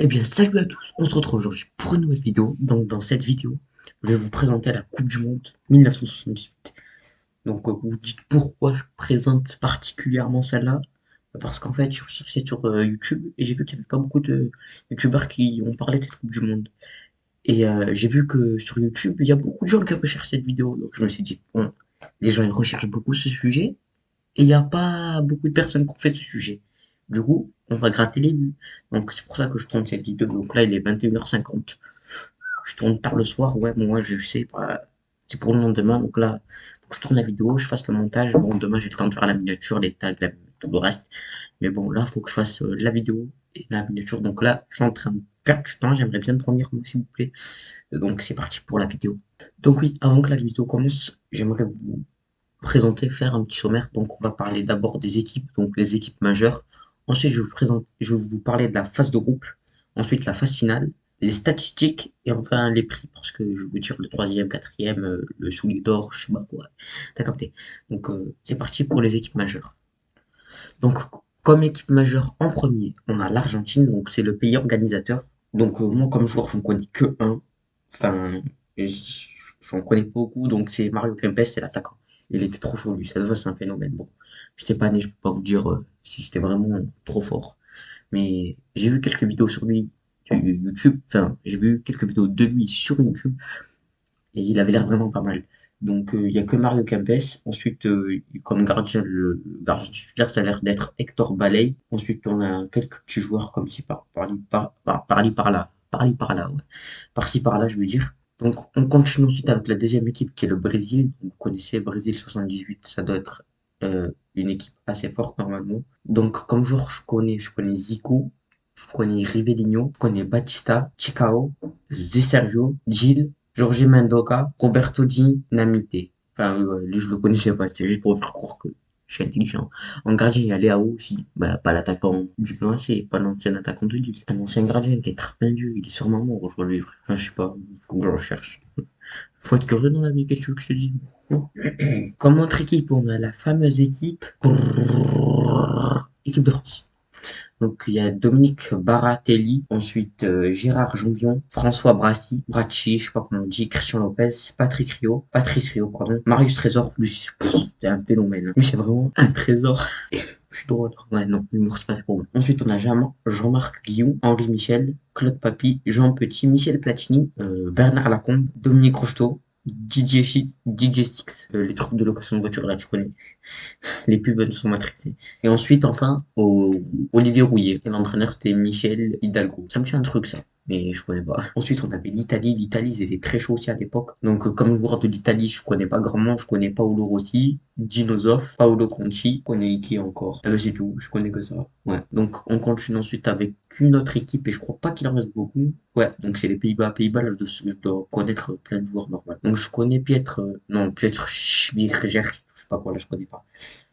Eh bien, salut à tous, on se retrouve aujourd'hui pour une nouvelle vidéo. Donc, dans cette vidéo, je vais vous présenter la Coupe du Monde 1978. Donc, vous vous dites pourquoi je présente particulièrement celle-là? Parce qu'en fait, je recherchais sur YouTube et j'ai vu qu'il n'y avait pas beaucoup de YouTubeurs qui ont parlé de cette Coupe du Monde. Et j'ai vu que sur YouTube, il y a beaucoup de gens qui recherchent cette vidéo. Donc, je me suis dit, bon, les gens ils recherchent beaucoup ce sujet et il n'y a pas beaucoup de personnes qui ont fait ce sujet. Du coup, on va gratter les vues. Donc, c'est pour ça que je tourne cette vidéo. Donc là, il est 21h50. Je tourne tard le soir. Ouais, moi, je sais pas. C'est pour le lendemain. Donc là, faut que je tourne la vidéo, je fasse le montage. Bon, demain, j'ai le temps de faire la miniature, les tags, tout le reste. Mais bon, là, faut que je fasse la vidéo et la miniature. Donc là, je suis en train de perdre du temps. J'aimerais bien dormir, moi, s'il vous plaît. Donc, c'est parti pour la vidéo. Donc oui, avant que la vidéo commence, j'aimerais vous présenter, faire un petit sommaire. Donc, on va parler d'abord des équipes, donc les équipes majeures. Ensuite, je vais vous parler de la phase de groupe. Ensuite, la phase finale, les statistiques et enfin les prix. Parce que je vais vous dire le troisième, quatrième, le soulier d'or, je sais pas quoi. T'as capté. Donc, c'est parti pour les équipes majeures. Donc, comme équipe majeure en premier, on a l'Argentine. Donc, c'est le pays organisateur. Donc, moi, comme joueur, je ne connais que un. Enfin, j'en connais pas beaucoup, donc c'est Mario Kempes, c'est l'attaquant. Il était trop chaud, lui, ça se voit, c'est un phénomène. Bon, j'étais pas né, je peux pas vous dire si c'était vraiment trop fort. Mais j'ai vu quelques vidéos sur lui sur YouTube, enfin, j'ai vu quelques vidéos de lui sur YouTube, et il avait l'air vraiment pas mal. Donc, il y a que Mario Kempes. Ensuite, comme gardien, le gardien titulaire, ça a l'air d'être Hector Baley. Ensuite, on a quelques petits joueurs comme si par-ci, par-là, ouais. Par-ci, par-là, je veux dire. Donc, on continue ensuite avec la deuxième équipe qui est le Brésil. Vous connaissez Brésil 78, ça doit être une équipe assez forte normalement. Donc, comme joueur, je connais Zico, je connais Rivellino, je connais Batista, Chicao, Zé Sergio, Gil, Jorge Mendoza, Roberto Di Namite. Enfin, lui, je le connaissais pas, c'est juste pour faire croire que je suis intelligent. En gardien, il y a Léao aussi. Bah, pas l'attaquant du plan AC, pas l'ancien attaquant de Lille. Un ancien gardien qui est trapindu, il est sûrement mort aujourd'hui, frère. Enfin, je sais pas, faut que je recherche. Faut être curieux dans la vie, qu'est-ce que tu veux que je te dise? Comme autre équipe, on a la fameuse équipe. Équipe de France. Donc il y a Dominique Baratelli, ensuite Gérard Jombion, François Bracci, je sais pas comment on dit, Christian Lopez, Patrice Rio, pardon, Marius Trésor, lui, c'est un phénomène. Lui, c'est vraiment un trésor. Je suis drôle. Ouais, non, l'humour, c'est pas fait pour moi. Ensuite, on a Jean-Marc Guillon, Henri Michel, Claude Papy, Jean Petit, Michel Platini, Bernard Lacombe, Dominique Rocheteau, DJ Six, les trucs de location de voiture là, tu connais. Les pubs sont matrixés. Et ensuite, enfin, Olivier Rouillet. Et l'entraîneur, c'était Michel Hidalgo. Ça me fait un truc, ça. Mais je connais pas. Ensuite, on avait l'Italie. L'Italie, ils étaient très chauds aussi à l'époque. Donc, comme joueur de l'Italie, je connais pas grand monde. Je connais Paolo Rossi, Dino Zoff, Paolo Conti. Je connais qui encore? C'est tout. Je connais que ça. Ouais. Donc, on continue ensuite avec une autre équipe. Et je crois pas qu'il en reste beaucoup. Ouais. Donc, c'est les Pays-Bas. Pays-Bas, là, je dois connaître plein de joueurs normaux. Donc, je connais Pietre, non, Pietre Schwieger. Je sais pas quoi, là, je connais pas.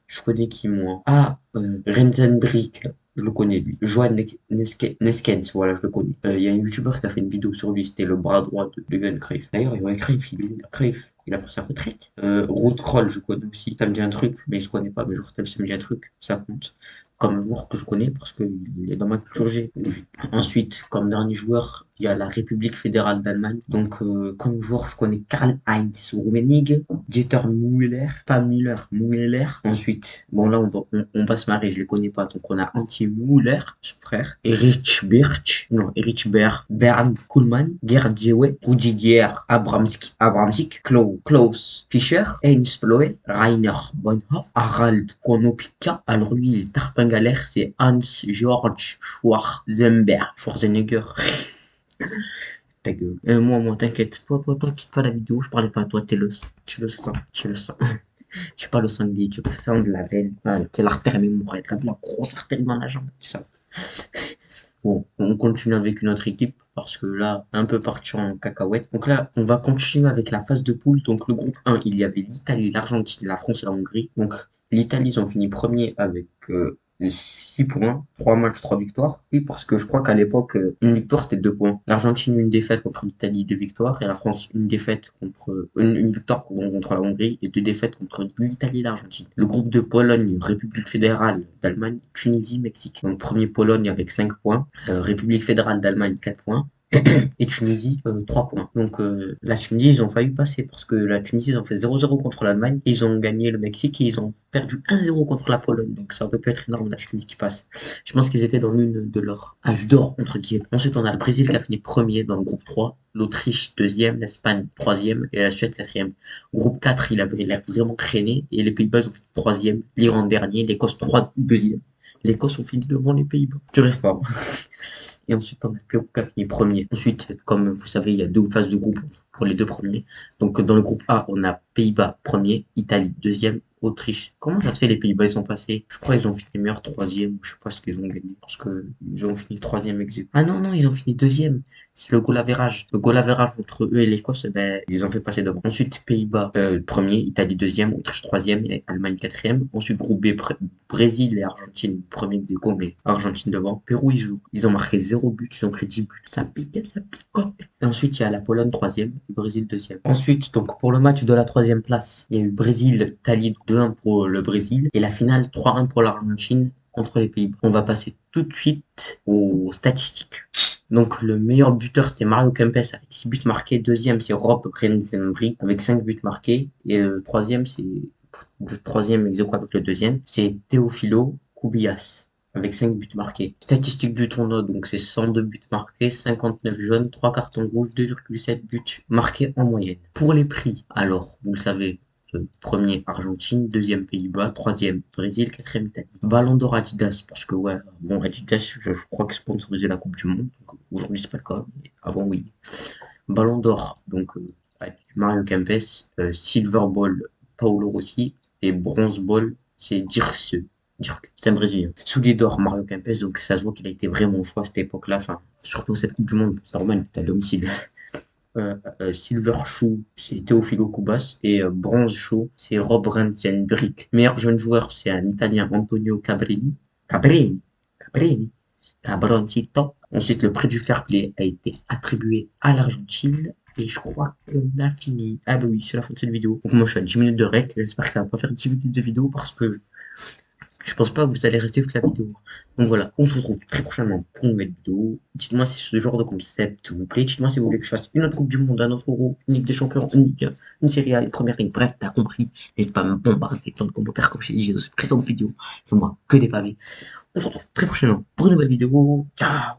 Je connais qui, moi? Ah, Renzenbrink, je le connais, lui. Johan Neskens, voilà, je le connais. Il y a un youtubeur qui a fait une vidéo sur lui, c'était le bras droit de Johan Cruyff. D'ailleurs, il y a Cruyff, il a pris sa retraite. Ruud Krol, je connais aussi. Ça me dit un truc, mais je connais pas, mais genre, ça me dit un truc, ça compte. Comme joueur que je connais, parce qu'il est dans ma culture G. Ensuite, comme dernier joueur, il y a la République fédérale d'Allemagne. Donc, comme joueur, je connais Karl-Heinz Rummenigge, Dieter Müller, pas Müller, Müller. Ensuite, bon là on va se marrer, je les connais pas. Donc on a Antti Müller, son frère, Erich Bernd Kuhlmann, Gerd Zewe, Rudiger Abramsik, Klaus Fischer, Heinz Floe, Rainer Bonhoff, Harald Konopka. Alors lui, il est tarpingalaire, c'est Hans-Georg Schwarzenegger. Ta gueule. Moi, t'inquiète, toi, quitte pas la vidéo, je parlais pas à toi, tu le sens. J'ai pas le sanglier, tu ressens de la veine. Ah, c'est l'artère mémorielle. T'as vu la grosse artère dans la jambe, tu sais. Bon, on continue avec une autre équipe parce que là, un peu parti en cacahuète. Donc là, on va continuer avec la phase de poule. Donc le groupe 1, il y avait l'Italie, l'Argentine, la France et la Hongrie. Donc l'Italie, ils ont fini premier avec 6 points, 3 matchs, 3 victoires. Oui, parce que je crois qu'à l'époque, une victoire c'était 2 points. L'Argentine, une défaite contre l'Italie, 2 victoires. Et la France, une défaite contre, une victoire contre la Hongrie et 2 défaites contre l'Italie et l'Argentine. Le groupe de Pologne, République fédérale d'Allemagne, Tunisie, Mexique. Donc, premier Pologne avec 5 points, République fédérale d'Allemagne, 4 points. Et Tunisie, 3 points. Donc la Tunisie, ils ont failli passer parce que la Tunisie, ils ont fait 0-0 contre l'Allemagne, ils ont gagné le Mexique et ils ont perdu 1-0 contre la Pologne. Donc ça aurait pu être énorme la Tunisie qui passe. Je pense qu'ils étaient dans l'une de leurs âges d'or, entre guillemets. Ensuite, on a le Brésil qui a fini premier dans le groupe 3, l'Autriche deuxième, l'Espagne troisième et la Suède quatrième. Groupe 4, il avait l'air vraiment traîné et les Pays-Bas ont fini troisième, l'Iran dernier, l'Écosse deuxième. L'Écosse ont fini devant les Pays-Bas. Tu rêves pas. Et ensuite, on a Pérou qui a fini premier. Ensuite, comme vous savez, il y a deux phases de groupe pour les deux premiers. Donc, dans le groupe A, on a Pays-Bas premier, Italie deuxième, Autriche. Comment ça se fait les Pays-Bas, ils sont passés? Je crois qu'ils ont fini meilleur troisième, je sais pas ce qu'ils ont gagné. Parce que ils ont fini troisième ex aequo. Ah non, non, ils ont fini deuxième. C'est le goal average. Le goal average entre eux et l'Écosse, eh ben, ils ont fait passer devant. Ensuite, Pays-Bas premier, Italie deuxième, Autriche troisième et Allemagne quatrième. Ensuite, groupe B, Brésil et Argentine, premier ex aequo, mais Argentine devant. Pérou, ils jouent. Ils ont marqué 0 but, ils ont pris 10 buts. Ça pique, ça picote. Et ensuite, il y a la Pologne troisième et Brésil deuxième. Ensuite, donc pour le match de la troisième place, il y a eu Brésil-Italie 2-1 pour le Brésil et la finale 3-1 pour l'Argentine contre les Pays-Bas. On va passer tout de suite aux statistiques. Donc le meilleur buteur c'était Mario Kempes avec 6 buts marqués. Deuxième c'est Rob Rensenbrink avec 5 buts marqués. Et le troisième ex aequo avec le deuxième, c'est Teofilo Cubillas avec 5 buts marqués. Statistiques du tournoi, donc c'est 102 buts marqués, 59 jaunes, 3 cartons rouges, 2,7 buts marqués en moyenne. Pour les prix, alors, vous le savez, premier Argentine, deuxième Pays-Bas, troisième Brésil, quatrième Italie. Ballon d'or Adidas, parce que ouais, bon Adidas, je crois que sponsorisait la Coupe du Monde. Donc, aujourd'hui c'est pas le cas, mais avant oui. Ballon d'or, donc Mario Kempes, Silver Ball, Paolo Rossi, et Bronze Ball, c'est Dirce. C'est un Brésilien. Soulier d'or, Mario Kempes, donc ça se voit qu'il a été vraiment au choix à cette époque-là, enfin, surtout cette Coupe du Monde, c'est normal, il était à domicile. Silver Shoe, c'est Teofilo Cubas. Et Bronze Shoe, c'est Rob Rensenbrink. Meilleur jeune joueur, c'est un Italien, Antonio Cabrini. Cabrini. Cabroncito. Ensuite, le prix du fair play a été attribué à l'Argentine. Et je crois qu'on a fini. Ah bah oui, c'est la fin de cette vidéo. Donc moi je suis à 10 minutes de rec. J'espère que ça va pas faire 10 minutes de vidéo parce que je pense pas que vous allez rester toute la vidéo. Donc voilà, on se retrouve très prochainement pour une nouvelle vidéo. Dites-moi si ce genre de concept vous plaît. Dites-moi si vous voulez que je fasse une autre Coupe du Monde, un autre Euro, une Ligue des Champions, une Ligue 1, une Série A, une Première Ligue. Bref, t'as compris. N'hésite pas à me bombarder dans le commentaire comme je t'ai dit, j'ai de présentes vidéos. Fais-moi que des pavés. On se retrouve très prochainement pour une nouvelle vidéo. Ciao!